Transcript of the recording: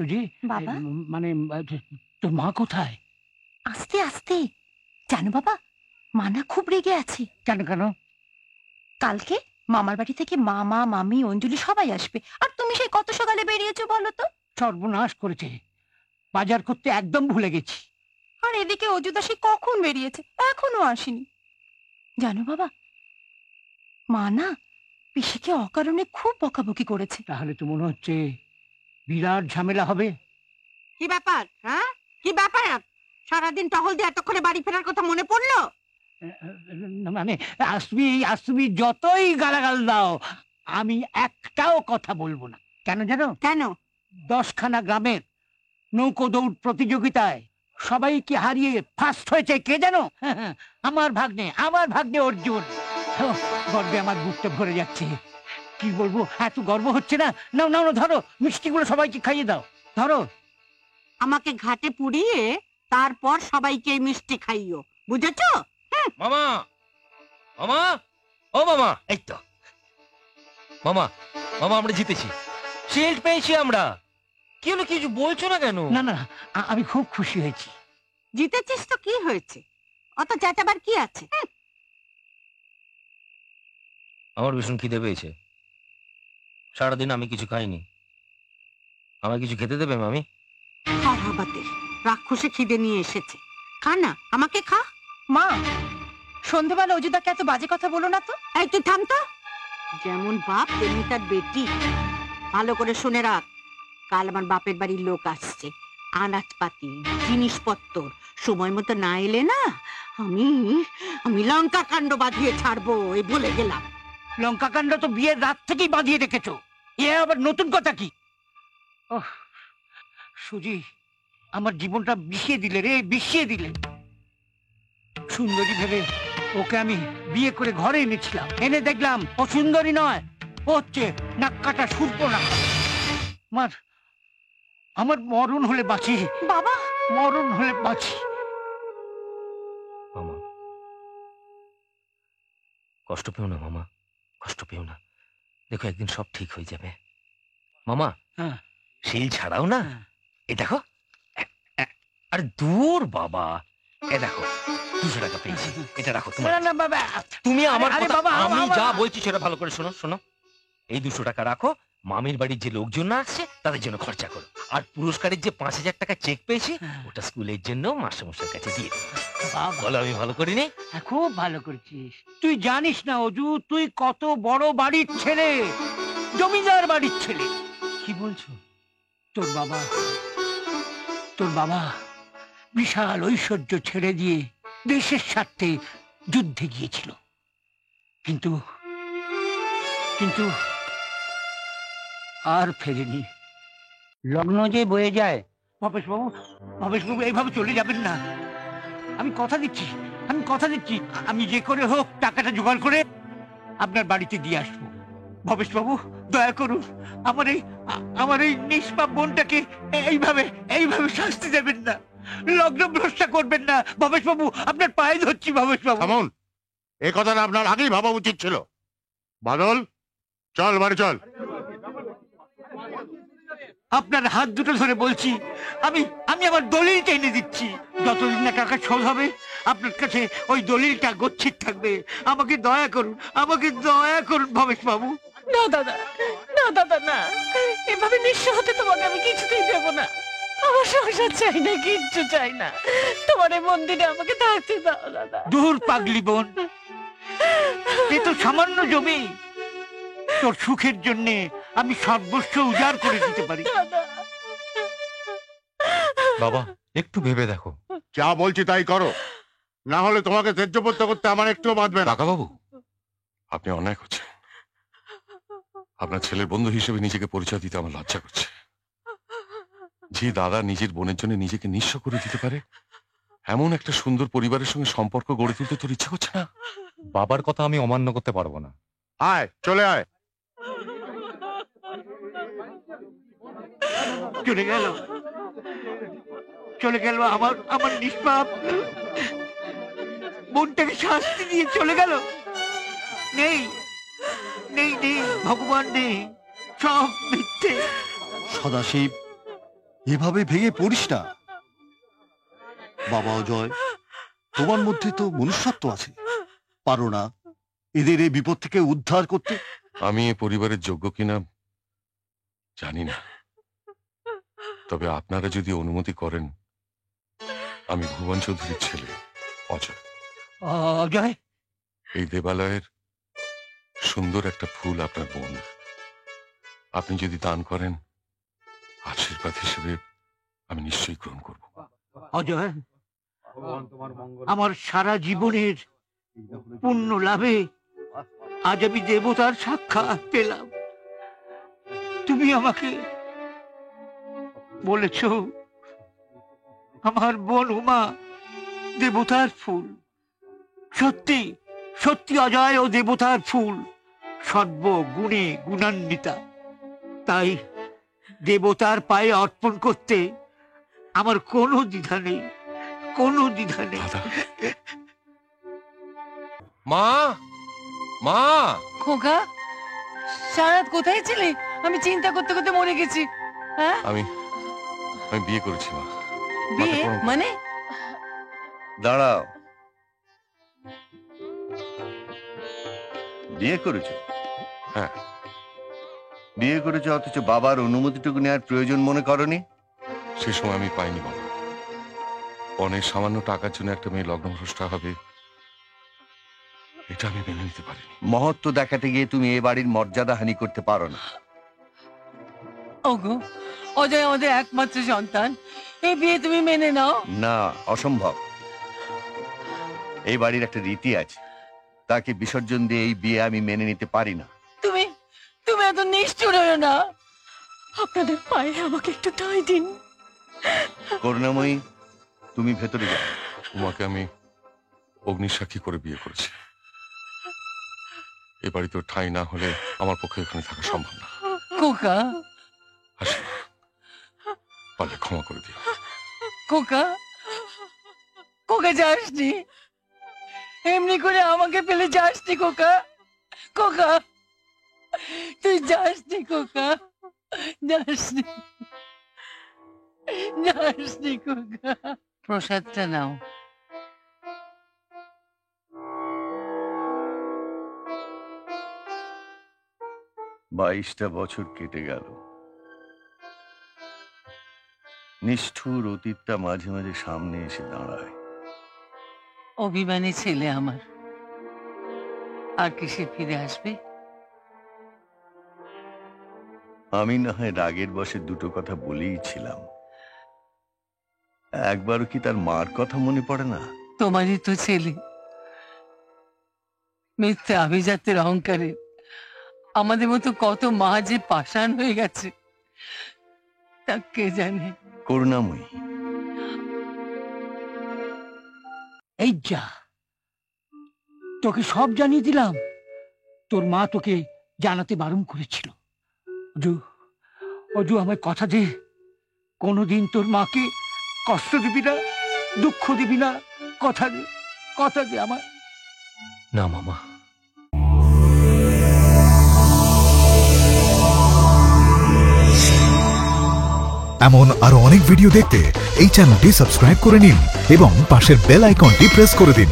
সুজি, বাবা? মানে তোর মা কোথায়? আস্তে আস্তে। জানো বাবা, মা না খুব রেগে আছে। কেন কেন? কালকে মামার বাড়ি থেকে মামা মামি অঞ্জলি সবাই আসবে, আর তুমি সেই কত সকালে বেরিয়েছো বলো তো? সর্বনাশ করেছে, বাজার করতে একদম ভুলে গেছি। আর এদিকে অজুদা সে কখন বেরিয়েছে, এখনো আসেনি। জানো বাবা, মা না পিসিকে অকারণে খুব বকাবকি করেছে। তাহলে তো মনে হচ্ছে বিরাট ঝামেলা হবে। কি ব্যাপার? হ্যাঁ, কি ব্যাপার? সারাদিন টহল দিয়ে এতক্ষণে বাড়ি ফেরার কথা মনে পড়লো? মানে আসবি আসবি যতই গালাগাল দাও, আমি একটাও কথা বলবো না। কেন জানো? কেন? 10খানা গ্রামের নৌকো দৌড় প্রতিযোগিতায় সবাইকে হারিয়ে ফার্স্ট হয়েছে কে জানো? আমার ভাগ্নে অর্জুন। গর্বে আমার বুকটা ভরে যাচ্ছে। কি বলবো, এত গর্ব হচ্ছে না। নাও নাও নাও, ধরো মিষ্টিগুলো সবাইকে খাইয়ে দাও, ধরো। আমাকে ঘাটে পুড়িয়ে তারপর সবাইকে মিষ্টি খাইও, বুঝেছো? মামা, মামা, ও মামা, এই তো মামা, মামা আমরা জিতেছি, শিল্ড পেয়েছি আমরা। কি হলো, কিছু বলছো না কেন? না না, আমি খুব খুশি হয়েছি। জিতেছিস তো কি হয়েছে, অত চেঁচাবার কি আছে? আমার ভীষণ খিদে পেয়েছে, সারাদিন আমি কিছু খাইনি। আমায় কিছু খেতে দেবে মামি? হাবাতে রাক্ষসে খিদে নিয়ে এসেছে, খা না, আমাকে খা। মা, সন্ধেবেলা অজুদাকে এত বাজে কথা বলো না তো। এই তুই থাম তো। যেমন বাপ তেমনি তার বেটি। ভালো করে শুনে রাখ, কাল আমার বাপের বাড়ির লোক আসছে। আনাজপাতি জিনিসপত্র সময় মতো না এলে না, আমি আমি লঙ্কা কাণ্ড বাঁধিয়ে ছাড়বো, এই বলে গেলাম। লঙ্কা কাণ্ড তো বিয়ের রাত থেকেই বাঁধিয়ে রেখেছো, এ আবার নতুন কথা কি? ওহ সুজি, আমার জীবনটা বিষিয়ে দিলে রে, বিষিয়ে দিলে। সুন্দরী ভেবে ওকে আমি বিয়ে করে ঘরে এনেছিলাম, এনে দেখলাম ও সুন্দরী নয়, ও হচ্ছে নাক কাটা শূর্পণখা। আমার মরণ হলে বাঁচি বাবা, মরণ হলে বাঁচি। মামা কষ্ট পেও না, মামা কষ্ট পেও না, দেখো একদিন সব ঠিক হয়ে যাবে। মামা হ্যাঁ শিল ছাড়াও না, হ্যাঁ। এ দেখো, আরে দূর বাবা, এ দেখো 200 টাকা পেয়েছি, এটা রাখো তোমার। না না বাবা, তুমি আমার আরে কথা, বাবা, আমি আমার- যা বলছি সেটা ভালো করে শোনো। শোনো, এই 200 টাকা রাখো, মামির বাড়ির যে লোকজন না আসছে তাদের জন্য খরচা করো, আর পুরস্কারের যে 5000 টাকা চেক পেয়েছি ওটা স্কুলের জন্য মাস্টারমশাইয়ের কাছে দিয়ে দিও। বাবা, বলো আমি ভালো করিনি? হ্যাঁ, খুব ভালো করেছিস। তুই জানিস না অজু, তুই কত বড় বাড়ির ছেলে, জমিদার বাড়ির ছেলে। কি বলছো? তোর বাবা বিশাল ঐশ্বর্য ছেড়ে দিয়ে দেশের স্বার্থে যুদ্ধে গিয়েছিল, কিন্তু কিন্তু আর ফেরেনি। লগ্ন যে বয়ে যায়। ভবেশবাবু এইভাবে চলে যাবেন না। আমি কথা দিচ্ছি, আমি যে করে হোক টাকাটা জোগাড় করে আপনার বাড়িতে দিয়ে আসবো। ভবেশবাবু দয়া করুন, আমার এই নিষ্পাপ বোনটাকে এইভাবে শাস্তি দেবেন না, লগ্ন ভ্রষ্টা করবেন না। ভবেশবাবু আপনার পায়ে ধরছি। ভবেশবাবু থামুন, এই কথাটা আপনার আগেই ভাবা উচিত ছিল। বাদল, চল বাড়ি চল। আপনার হাত দুটো ধরে বলছি, আমি আমার দলিলটা এনে দিচ্ছি। যতদিন না টাকা শোধ হবে আপনার কাছে ওই দলিলটা গচ্ছিত থাকবে। আমাকে দয়া করুন, ভবেশবাবু। না দাদা, না দাদা, না, এভাবে নিঃস্ব হতে তোমাকে আমি কিছুতেই দেব না। আমার সংসার চাই না, কিচ্ছু চাই না, তোমার এই মন্দিরে আমাকে থাকতে দাও দাদা। দূর পাগলি বোন, এ তো সামান্য জমি, তোর সুখের জন্য আমি সর্বস্ব উজাড় করে দিতে পারি। বাবা একটু ভেবে দেখো। যা বলছি তাই করো, না হলে তোমাকে ত্যায্য করতে আমার একটুও বাঁধবে না। কাকা বাবু, আপনি অন্যায় করছেন। আপনার ছেলের বন্ধু হিসেবে নিজেকে পরিচয় দিতে আমার লজ্জা করছে। যে দাদা নিজের বোনের জন্য নিজেকে নিঃস্ব করে দিতে পারে, এমন একটা সুন্দর পরিবারের সঙ্গে সম্পর্ক গড়ে তুলতে তোর ইচ্ছা করছে না? বাবার কথা আমি অমান্য করতে পারবো না। আয়, চলে আয়। চলে গেল আমার নিষ্পাপ বোনটাকে শাস্তি দিয়ে চলে গেল। নেই নেই নেই ভগবান নেই, সব মিথ্যে। সদাশিব এভাবে ভেঙে পড়িস না। বাবা অজয়, তোমার মধ্যে তো মনুষ্যত্ব আছে, পারো না এদের এই বিপদ থেকে উদ্ধার করতে? আমি এ পরিবারের যোগ্য কিনা জানি না, তবে আপনারা যদি অনুমতি করেন, আমি ভুবন চৌধুরীর ছেলে অজয়। অজয়, এই দেবালয়ের সুন্দর একটা ফুল আপনার বোন, আপনি যদি দান করেন, আশীর্বাদ হিসেবে আমি নিশ্চয়ই গ্রহণ করব। অজয়, আমার সারা জীবনের পুণ্য লাভে আজ আমি দেবতার সাক্ষাৎ পেলাম। তুমি আমাকে বলেছ আমার বোন উমা দেবতার ফুল। সত্যি সত্যি অজয় ও দেবতার ফুল, সর্বগুণে গুণান্বিতা। তাই দেবতার পায়ে অর্পণ করতে আমার কোনো দ্বিধা নেই, কোনো দ্বিধা নেই। দাদা, মা, মা, খোকা, সারাত কোথায় ছিলে? আমি চিন্তা করতে করতে মরে গেছি। হ্যাঁ, আমি বিয়ে করেছি মা। বিয়ে মাকে প্রণাম। মানে? দাঁড়াও, বিয়ে করেছো? হ্যাঁ। বিয়ে করেছো অথচ বাবার অনুমতিটুকু নেওয়ার প্রয়োজন মনে করনি? সে সময় আমি পাইনি বাবা। অনেক সামান্য টাকার জন্য একটা মেয়ে লগ্নভ্রষ্টা হবে, এটা আমি মেনে নিতে পারিনি। মহত্ব দেখাতে গিয়ে তুমি এ বাড়ির মর্যাদা হানি করতে পারো না। ওগো, অজয় আমাদের একমাত্র সন্তান, এই বিয়ে তুমি মেনে নাও। না, অসম্ভব। এই বাড়ির একটা রীতি আছে, তাকে বিসর্জন দিয়ে এই বিয়ে আমি মেনে নিতে পারি না। তুমি তুমি এত নিষ্ঠুর হও না। আপনাদের পায়ে আমাকে একটু ঠাঁই দিন। করুণাময়ী, তুমি ভেতরে যাও। উমাকে আমি অগ্নিসাক্ষী করে বিয়ে করেছি। এ বাড়িতে ওর ঠাঁই না হলে আমার পক্ষে এখানে থাকা সম্ভব না। খোকা, আসি, পারলে ক্ষমা করে দিও। খোকা, খোকা যাসনি, এমনি করে আমাকে ফেলে যাসনি খোকা। খোকা, তুই যাসনি খোকা, যাসনি, যাসনি খোকা। প্রসাদটা নাও। 22টা বছর কেটে গেল। নিষ্ঠুর অতীতটা মাঝে মাঝে সামনে এসে দাঁড়ায়। অভিমানী ছেলে আমার, আর কি সে ফিরে আসবে? আমি না হয় রাগের বশে দুটো কথা বলেই ছিলাম, একবারও কি তার মার কথা মনে পড়ে না? তোমারই তো ছেলে, মিথ্যে আভিজাত্যের অহংকারে আমাদের মতো কত মা যে পাষাণ হয়ে গেছে তা কে জানে। করুণাময়ী, এই যা, তোকে সব জানিয়ে দিলাম। তোর মা তোকে জানাতে বারণ করেছিল। অজু, অজু, আমায় কথা দে, কোনোদিন তোর মাকে কষ্ট দিবি না, দুঃখ দিবি না। কথা দে, কথা দে আমার। না মামা, এমন আরো অনেক ভিডিও দেখতে এই চ্যানেলটি সাবস্ক্রাইব করে নিন এবং পাশের বেল আইকনটি প্রেস করে দিন।